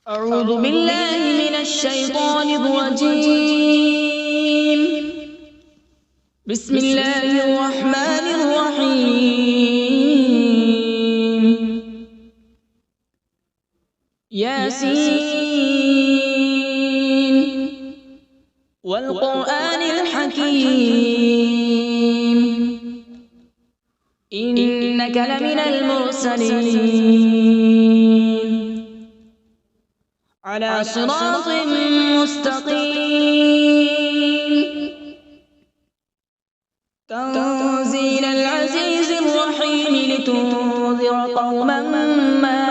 أعوذ بالله من الشيطان الرجيم. بسم الله الرحمن الرحيم. ياسين والقرآن الحكيم إنك لمن المرسلين على صراط مستقيم. تنزيل العزيز الرحيم لتنذر قوما ما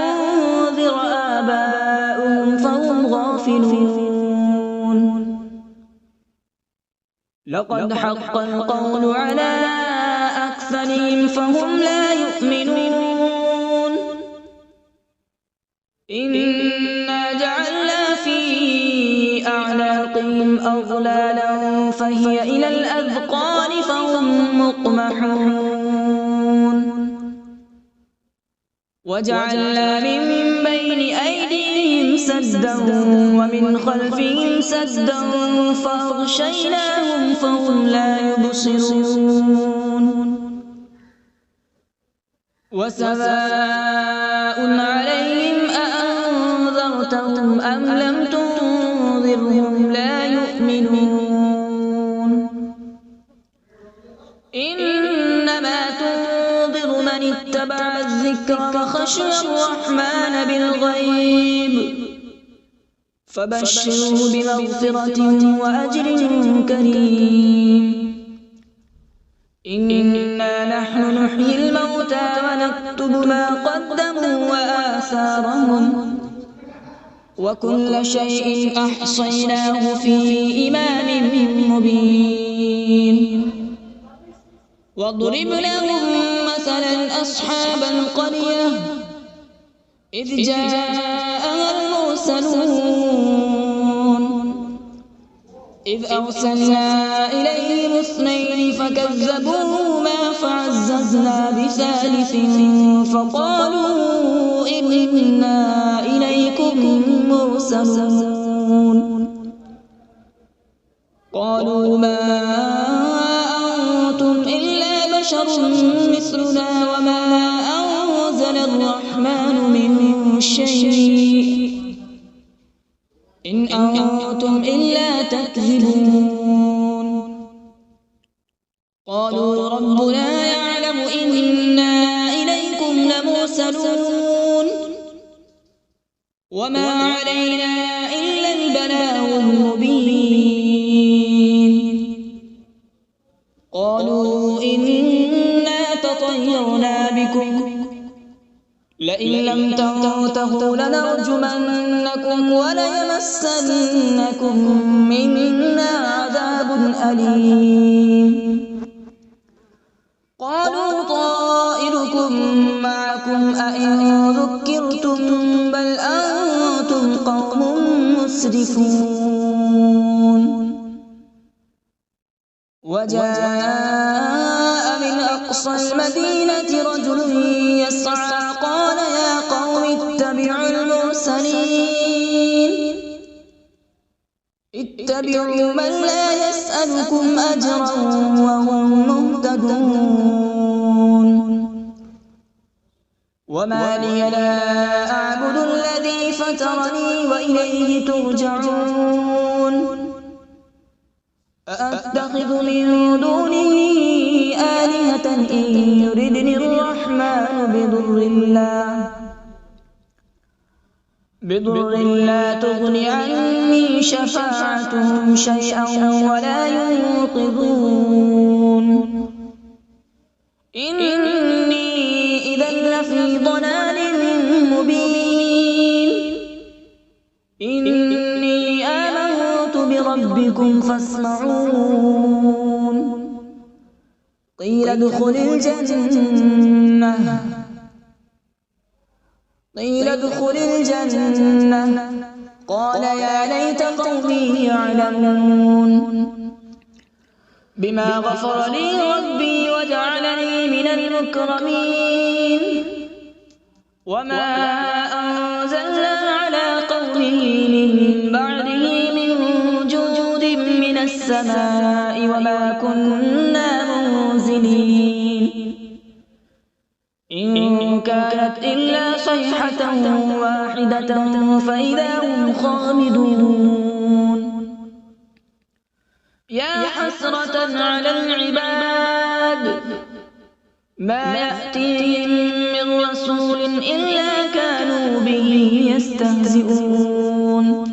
أنذر آباؤهم فهم غافلون. لقد حق القول على أكثرهم فهم لا يؤمنون. إنا جعلنا في أعناقهم أغلالا فهي إلى الأذقان فهم مقمحون. وجعلنا من بين أيديهم سدا ومن خلفهم سدا فأغشيناهم فهم لا يبصرون. وسواء عليهم أأنذرتهم أم لم تنذرهم لا يؤمنون. إنما تنذر من اتبع الذكر وخشي الرحمن بالغيب فبشره بمغفرة وأجر كريم. إنا نحن نحيي الموتى ونكتب ما قدموا وآثارهم وكل شيء أحصيناه في إمام مبين. واضرب لهم مثلا أصحاب القرية إذ جاءها المرسلون إذ أرسلنا إليهم اثنين فكذبوهما فعززنا بثالث فقالوا إنا إليكم مرسلون. قالوا ما أنتم إلا بشر مثلنا وما أنزل الرحمن من شيء إن أنتم إلا تكذبون. قالوا ربنا يعلم إنا إليكم لمرسلون وما علينا إلا البلاغ المبين. قالوا إنا تطيرنا بكم لئن لم تنتهوا لنرجمنكم وليمسنكم منا عذاب أليم. قالوا طائركم معكم أئن ذكرتم بل أنتم قوم مسرفون. وجاء من أقصى المدينة رجل يسعى قال يا قوم اتبعوا المرسلين اتبعوا من لا يسألكم أجرا وهم مهتدون. وما لي لا أعبد الذي فطرني وإليه ترجعون. أأتخذ من دونه آلهة إن يردني الرحمن بضر لا تغن عني شفاعتهم شيئا ولا ينقذون. إني إذا لفي ضلال مبين. إني آمنت بربكم فاسمعون. قيل ادخل الجنة قال يا ليت قومي يعلمون. بما غفر لي ربي وجعلني من المكرمين. وما أنزلنا على به من بعده من جود من السماء وما كنا منزلين إن كانت إلا صيحة واحدة فإذا هم خامدون يا حسرة على العباد ما يأتيهم من رسول إلا كانوا به يستهزئون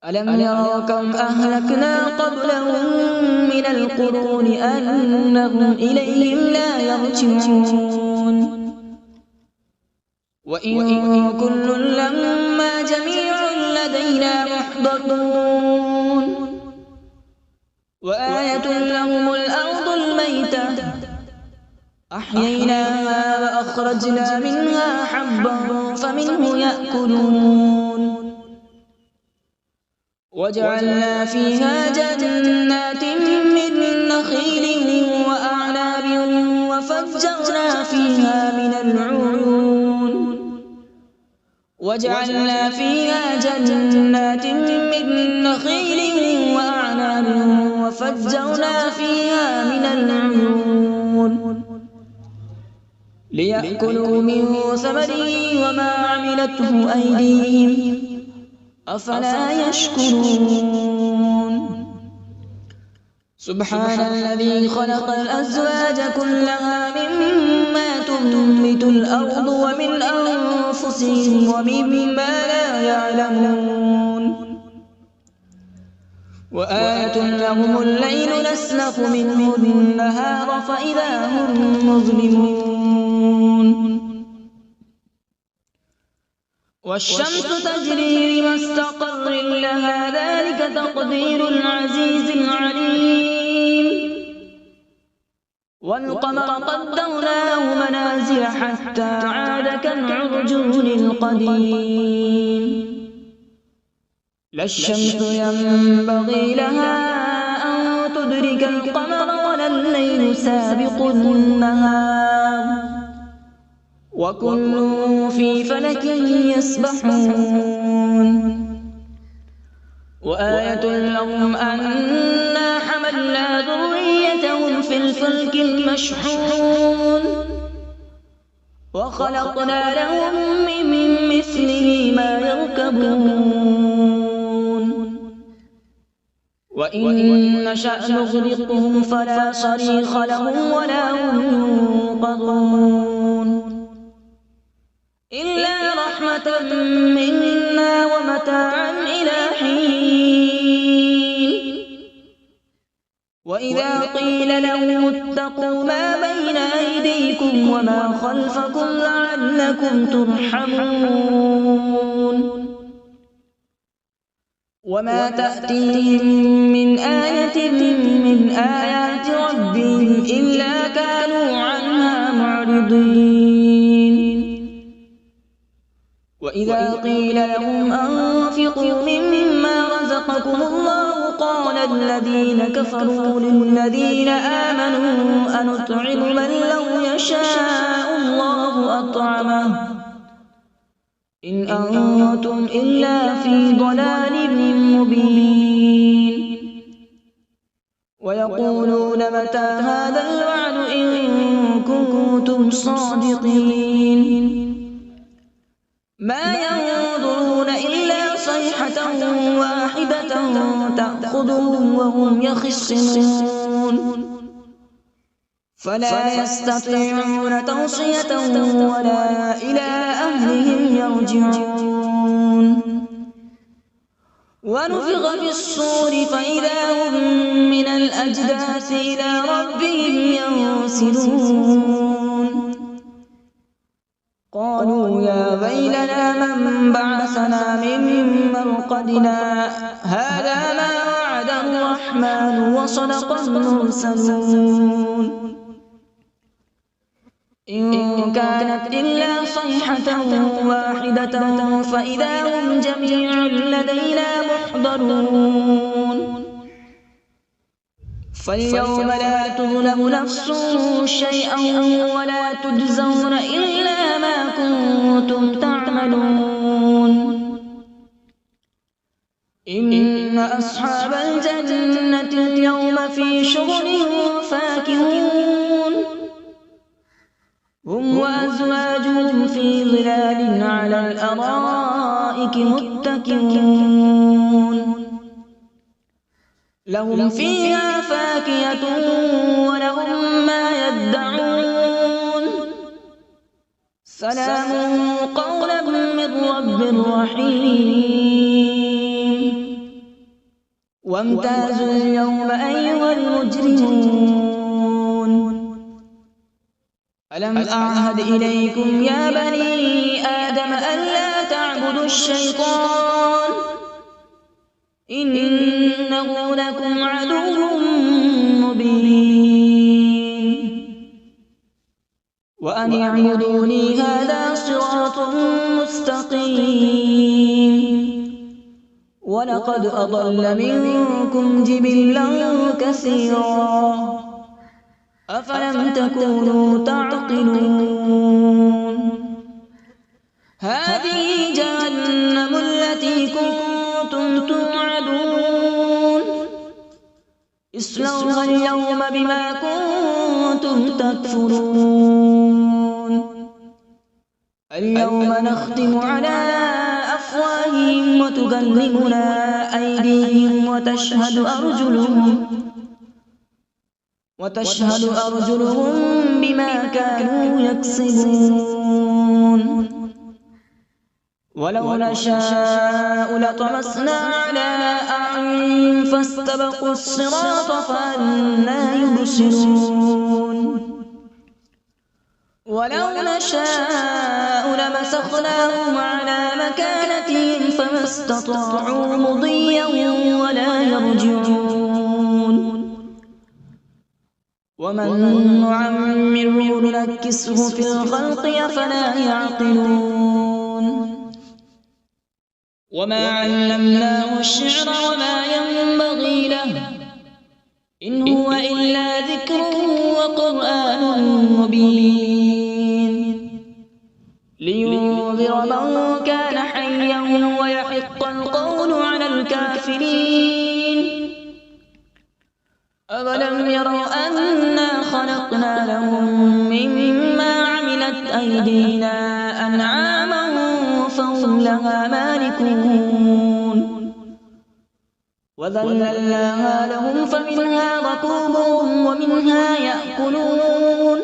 ألم يروا كم أهلكنا قبلهم من القرون أنهم إليهم لا يرجعون وإن كل لما جميع لدينا محضرون وآية لهم الأرض الميتة أحييناها وأخرجنا منها حبا فمنه يأكلون وجعلنا فيها جنات من نخيل وأعناب وفجرنا فيها من العيون وجعلنا فيها جنات من نخيل وأعناب وفجرنا فيها من العيون ليأكلوا من ثمره وما عملته أيديهم أفلا يشكرون سبحان الذي خلق الأزواج كلها مما تنبت الأرض ومن أنفسهم ومما لا يعلمون وآية لهم الليل نسلخ منه النهار فإذا هم مظلمون والشمس تجري لمستقر لها ذلك تقدير العزيز العليم والقمر قدرناه منازل حتى عاد كالعرجون القديم لا الشمس ينبغي لها أن تدرك القمر ولا الليل سابق النهار وكل في فلك يسبحون وآية لهم أنا حملنا ذريتهم في الفلك المشحون وخلقنا لهم من مثله ما يركبون وإن نشأ نغرقهم فلا صريخ لهم ولا هم ينقذون إلا رحمة منا ومتاعا إلى حين وإذا قيل لهم اتقوا ما بين أيديكم وما خلفكم لعلكم ترحمون وما تأتيهم من آية من آيات ربهم إلا كانوا عنها معرضين وإذا قيل لهم أنفقوا مما رزقكم الله قال الذين كفروا للذين آمنوا أنطعم من لو يشاء الله أطعمه إن أنتم إلا في ضلال مبين ويقولون متى هذا الوعد إن كنتم صادقين ما ينظرون إلا صيحة واحدة تأخذهم وهم يخصمون فلا يستطيعون توصية ولا إلى أهلهم يرجعون ونفخ في الصور فإذا هم من الأجداث إلى ربهم ينسلون قالوا يا ويلنا من بعثنا من مرقدنا هذا ما وعد الرحمن وصدق المرسلون إن كانت إلا صيحة واحدة فإذا هم جميع لدينا محضرون فاليوم لا تظلم نفس شيئا ولا تجزون إلا ما كنتم تعملون إن أصحاب الجنة اليوم في شغل فاكهون هم وأزواجهم في ظلال على الأرائك متكئون لهم فيها فاكهة ولهم ما يدعون سلام قولا من رب رحيم وامتازوا اليوم أيها المجرمون ألم أعهد إليكم يا بني آدم ألا تعبدوا الشيطان إنه لكم عدو مبين وأن اعبدوني هذا صراط مستقيم ولقد أضل منكم جبلا كثيرا أفلم تكونوا تعقلون هذه جهنم التي كنتم توعدون اصلوها اليوم بما كنتم تكفرون اليوم نختم على أفواههم وتكلمنا أيديهم وتشهد أرجلهم بما كانوا يكسبون ولو نشاء لطمسنا على أعينهم فاستبقوا الصراط فأنى يبصرون ولو نشاء لمسخناهم على مكانتهم فما استطاعوا مضيا ولا يرجعون ومن نعمره ننكسه في الخلق أفلا يعقلون وما علمناه الشعر وما ينبغي له إن هو إلا ذكر وقرآن مبين لينذر من كان حيا ويحق القول على الكافرين أولم يروا أنا خلقنا لهم مما عملت أيدينا أنعاما فهم لها مالكون وذللناها لهم فمنها ركوبهم ومنها يأكلون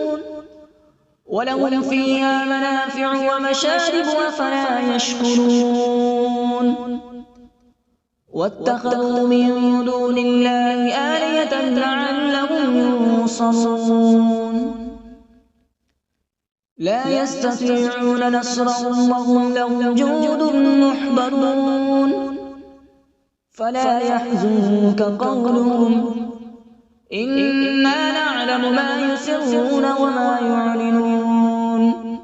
ولهم فيها منافع ومشارب أفلا يشكرون واتخذوا من دون الله آلهة لعلهم ينصرون لا يستطيعون نصرهم وهم لهم جند محضرون فلا يحزنك قولهم إنا نعلم ما يسرون وما يعلنون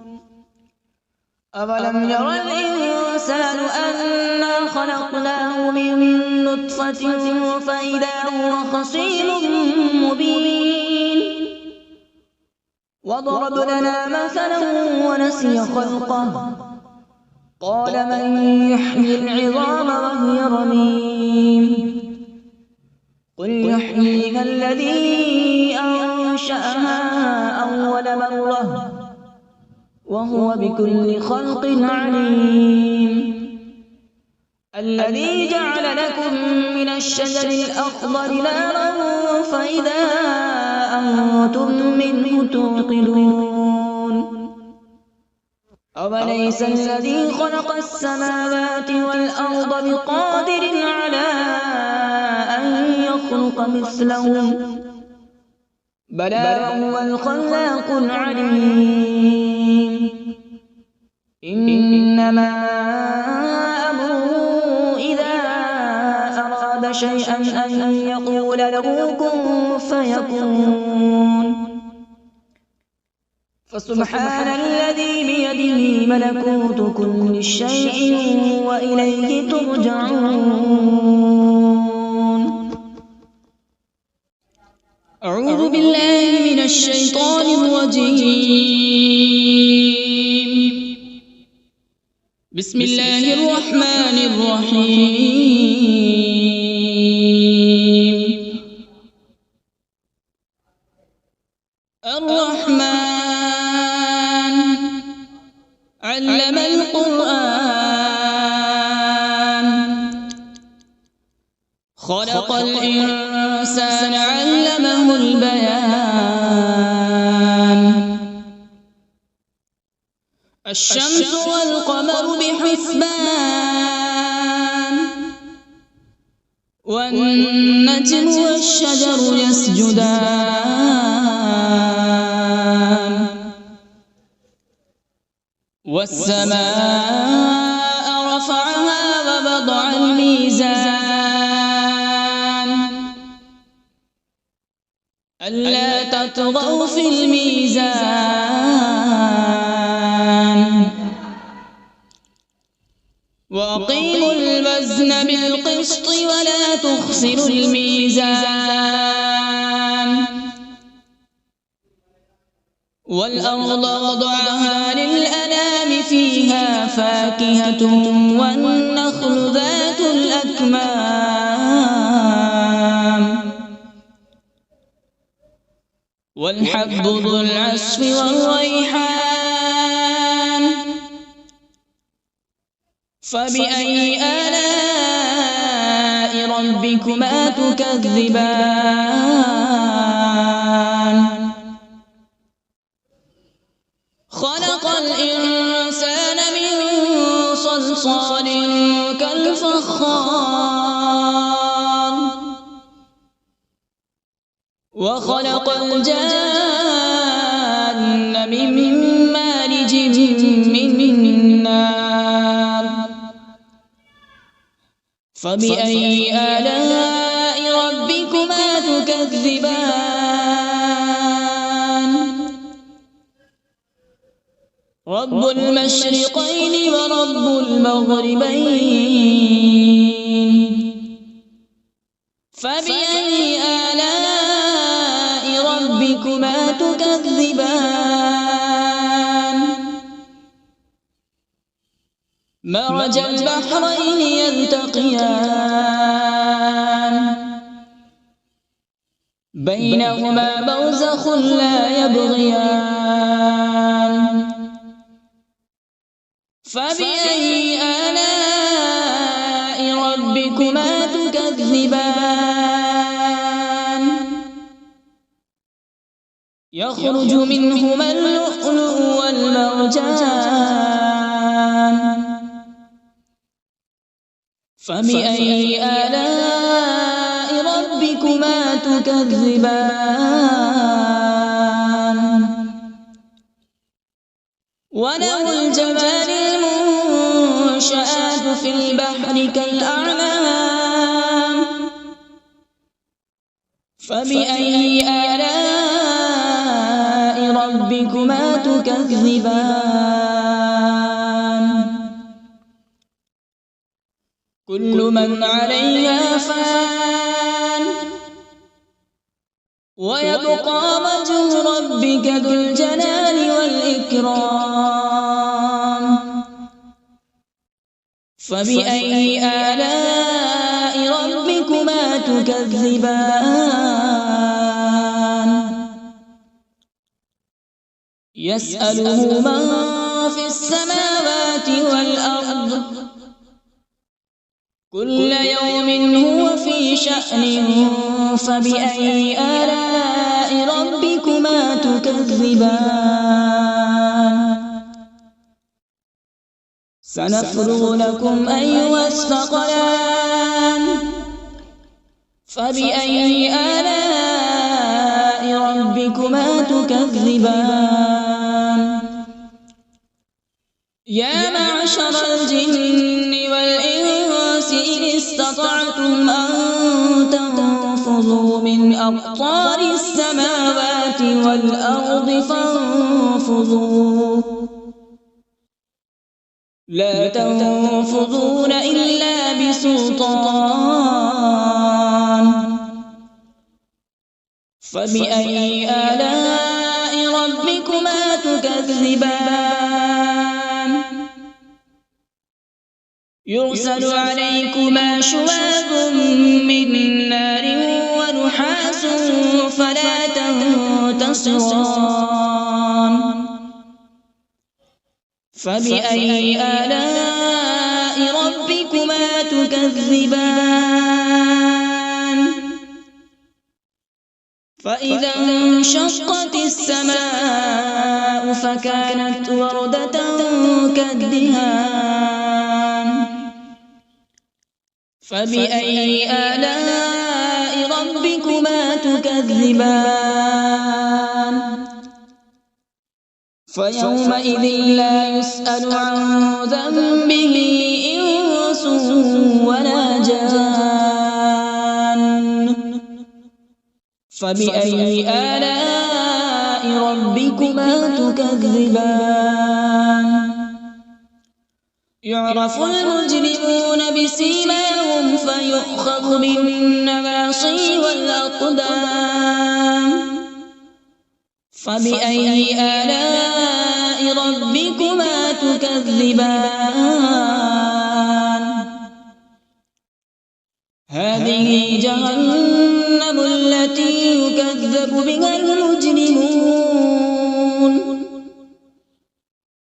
أولم ير الإنسان أنا خلقناه من نطفة فإذا هو خصيم مبين وضرب لنا مثلا ونسي خلقه قال من يحيي العظام وهي رميم قل يحييها الذي أنشأها أول مرة وهو بكل خلق عليم الذي جعل لكم من الشجر الأخضر نارا فإذا أنتم منه توقدون أوليس الذي خلق السماوات والأرض بقادر على أن يخلق مثلهم بلى هو الخلاق العليم إنما أمره إذا أراد شيئا أن يقول له كن فيكون فسبحان الذي بيده ملكوت كل شيء وإليه ترجعون أعوذ بالله من الشيطان الرجيم بسم الله الرحمن الرحيم. الرحمن علم القرآن، خلق الإنسان علمه البيان. الشمس والقمر بحسبان، والنجم والشجر يسجدان. والسماء رفعها ووضع الميزان، ألا تطغوا في الميزان. وأقيموا الوزن بالقسط ولا تخسروا الميزان. والأرض وضعها للأنام، فيها فاكهة والنخل ذات الأكمام، والحب ذو العصف والريحان. فبأي آلاء ربكما تكذبان؟ خلق الإنسان من صلصال كالفخار، وخلق الجان من مارج من نار. فبأي آلاء ربكما تكذبان؟ رب المشرقين ورب المغربين. فبأي آلاء ربكما تكذبان؟ مرج البحرين يلتقيان، بينهما برزخ لا يبغيان. فبأي آلاء ربكما تكذبان؟ يخرج منهما اللؤلؤ والمرجان. فبأي آلاء ربكما تكذبان؟ وله الجوار المنشآت في البحر كالأعلام. فبأي آلاء ربكما تكذبان؟ كل من عليها فان، ويبقى وجه ربك ذو الجلال والإكرام. فبأي آلاء ربكما تكذبان؟ يسأله من في السماوات والأرض، كل يوم هو في شأن. فبأي آلاء ربكما تكذبان؟ سنفرغ لكم أيها الثقلان. فبأي آلاء ربكما تكذبان؟ يا معشر الجن والإنس إن استطعتم أن تنفذوا من أقطار السماوات والأرض فانفذوا، لا تنفذون إلا بسلطان. فبأي آلاء ربكما تكذبان؟ يرسل عليكما شواظ من نار ونحاس فلا تنتصران فبأي آلاء ربكما تكذبان فإذا انشقت السماء فكانت وردة كالدهان فبأي آلاء ربكما تكذبان فيومئذ لا يسأل عن ذنبه إنس ولا جان فبأي آلاء ربكما تكذبان يعرف المجرمون بسيماهم فيؤخذ بالنواصي والأقدام فبأي آلاء ربكما تكذبان هذه جهنم التي يكذب بها المجرمون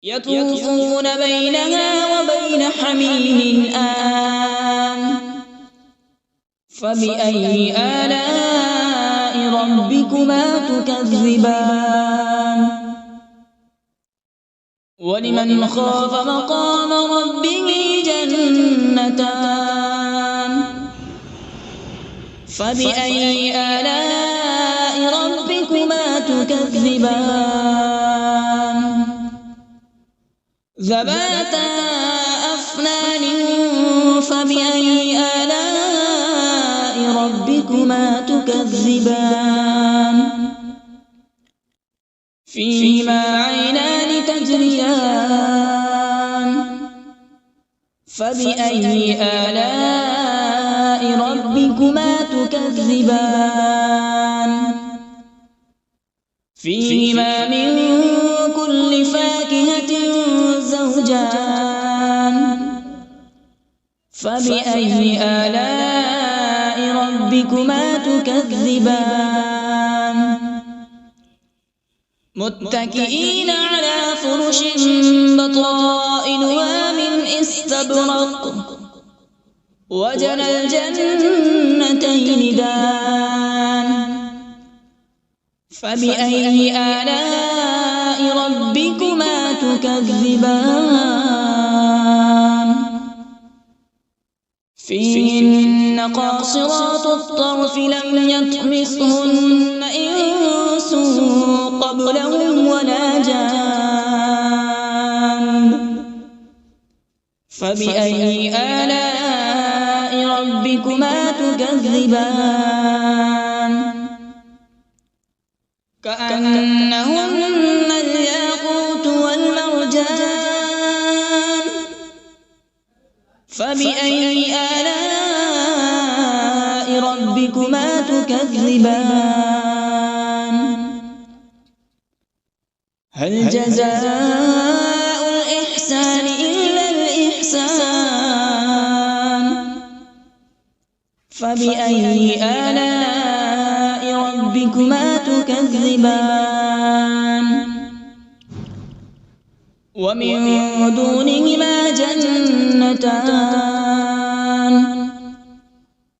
يطوفون بينها وبين حميم آن فبأي آلاء ربكما تكذبان ولمن خاف مقام ربه جنتان فبأي آلاء ربكما تكذبان ذواتا أفنان فبأي آلاء ربكما تكذبان فيهما عينان تجريان فبأي آلاء ربكما تكذبان فيهما من كل فاكهة زوجان فبأي آلاء ربكما تكذبان متكئين على فرش بطائنها من استبرق وجنى الجنتين دان فبأي آلاء ربكما تكذبان فيهن قاصرات الطرف لم يطمثهن إنس قبلهم ولا جان فبأي آلاء ربكما تكذبان كأنهن الياقوت والمرجان فبأي آلاء ربكما تكذبان هل جزاء الإحسان إلا الإحسان فبأي آلاء ربكما تكذبان ومن دونهما جنتان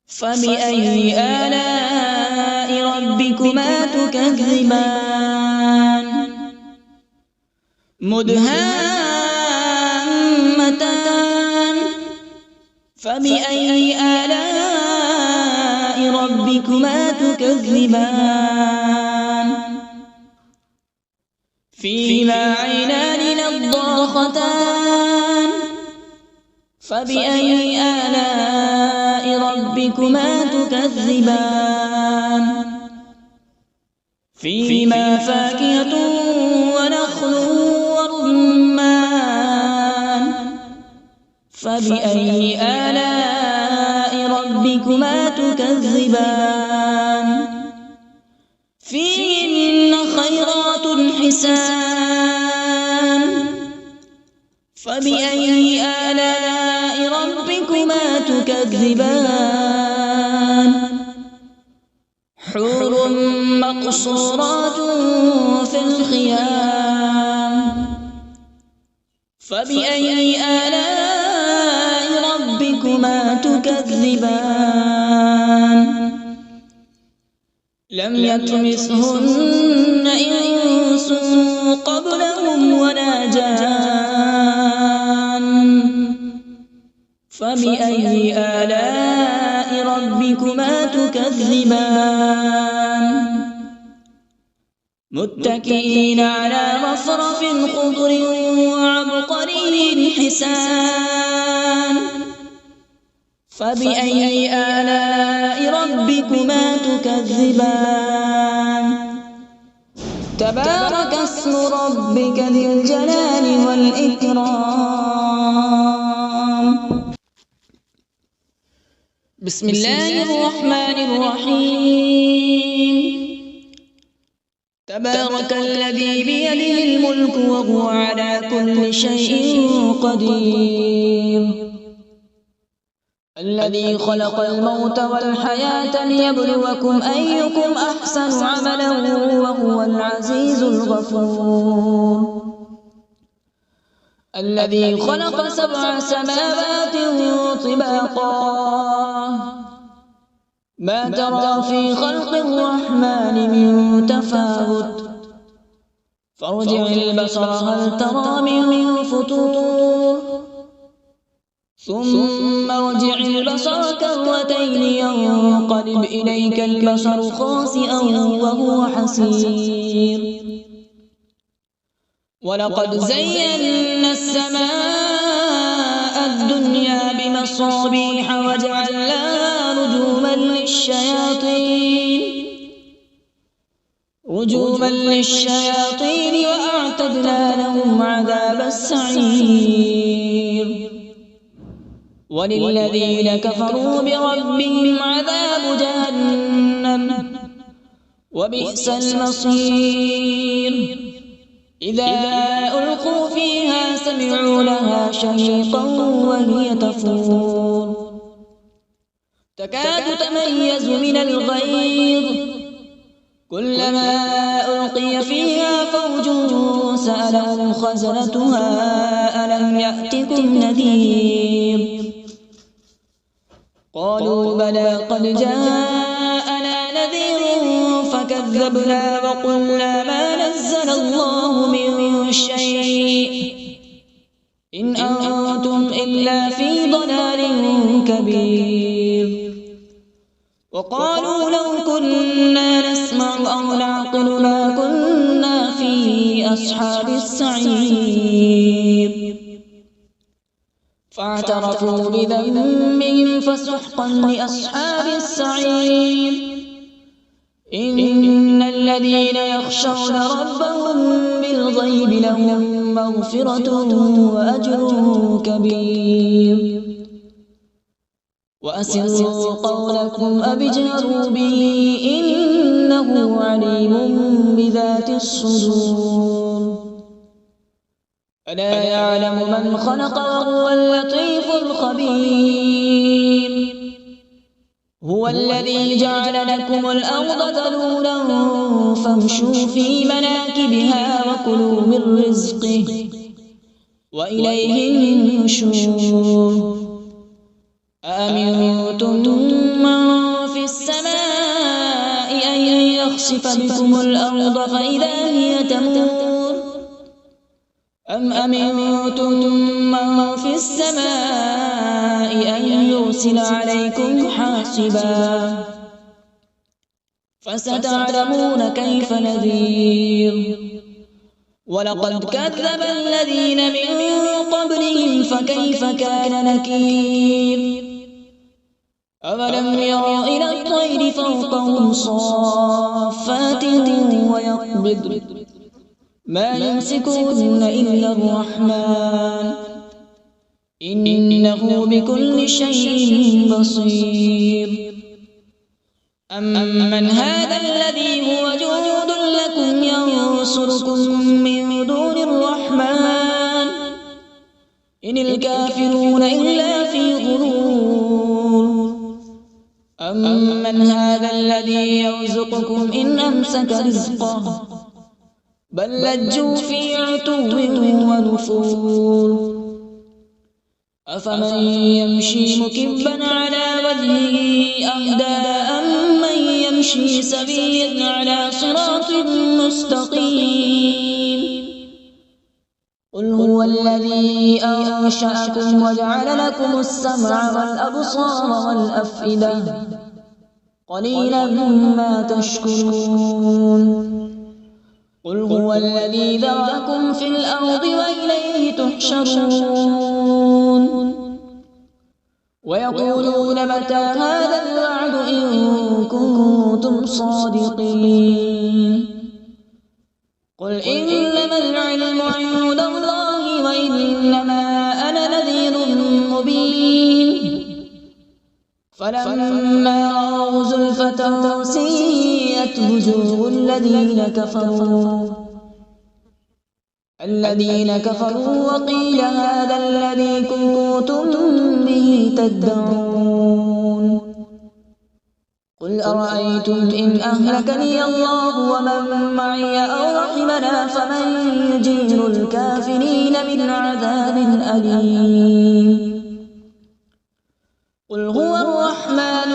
فبأي آلاء ربكما تكذبان مدهامتان فبأي آلاء ربكما تكذبان فيهما عينان نضاختان فبأي آلاء ربكما تكذبان فيهما فاكهة ونخل ورمان فبأي آلاء ربكما تكذبان فيهن خيرات حسان فبأي آلاء ربكما ربكما تكذبان حور مقصورات في الخيام فبأي آلاء ربكما تكذبان لم يطمثهن إنس قبلهم ولا جان فبأي آلاء ربكما تكذبان متكئين على رفرف خضر وعبقري حسان فبأي آلاء ربكما تكذبان تبارك اسم ربك ذي الجلال والإكرام بسم الله الرحمن الرحيم تبارك الذي بيده الملك وهو على كل شيء قدير الذي خلق الموت والحياة ليبلوكم أيكم أحسن عملا وهو العزيز الغفور الذي خلق 7 سماوات طباقا ما ترى في خلق الرحمن من تفاوت فارجع البصر هل ترى من فطور ثم ارجع البصر كرتين ينقلب إليك البصر خاسئا وهو حسير ولقد زينا السماء الدنيا بمصابيح وجعلناها رجوما للشياطين وأعتدنا لهم عذاب السعير وللذين كفروا بربهم عذاب جهنم وبئس المصير إذا ألقوا فيها سمعوا لها شهيقا وهي تفور تكاد تميز من الغيظ كلما ألقي فيها فوج سألهم خزنتها ألم يأتكم نذير قالوا بلى قد جاءنا نذير فكذبنا وقلنا ما نزل الله من شيء إن أنتم إلا في ضلال كبير وقالوا لو كنا نسمع أو نعقل ما كنا في أصحاب السعير فاعترفوا بذنبهم فسحقا لأصحاب السعير إن الذين يخشون ربهم بالغيب لهم مغفرة وأجر كبير وأسروا قولكم أو اجهروا به إنه عليم بذات الصدور ألا يعلم من خلق وهو اللطيف الخبير هو الذي جعل لكم الأرض ذلولا فامشوا في مناكبها وكلوا من رزقه وإليه النشور أأمنتم من في السماء أن يخسف بكم الأرض فإذا هي تمور أم أمنتم من في السماء أن يرسل عليكم حاصبا فستعلمون كيف نذير ولقد كذب الذين من قبلهم فكيف كان نكير أولم يروا إلى الطير فوقهم صافات ويقبض ما يمسكهن إلا الرحمن إنه بكل شيء بصير أمن هذا الذي هو جند لكم ينصركم من دون الرحمن إن الكافرون إلا في غرور أمن هذا الذي يرزقكم إن أمسك رزقه بل لجوا في عتو ونفور أفمن يمشي مكبا على وجهه أهدى أمن يمشي سويا على صراط مستقيم قل هو الذي أنشأكم وجعل لكم السمع والأبصار والأفئدة قليلا ما تشكرون قل هو الذي ذرأكم في الأرض وإليه تحشرون ويقولون متى هذا الوعد إن كنتم صادقين قل إنما العلم عند الله وإنما أنا نذير مبين فلما رأوا زلفة سيئت وجوه الذين كفروا وقيل هذا الذي كنتم به تدعون قل أرأيتم إن أهلكني الله ومن معي أو رحمنا فمن يجير الكافرين من عذاب أليم قل هو الرحمن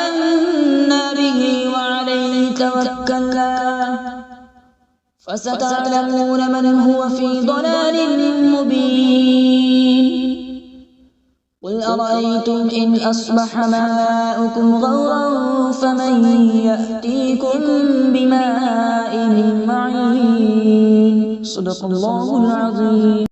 آمنا به وعليه توكلنا فستعلمون من هو في ضلال مبين قل أرأيتم إن أصبح ماؤكم غورا فمن يأتيكم بماء معين صدق الله العظيم.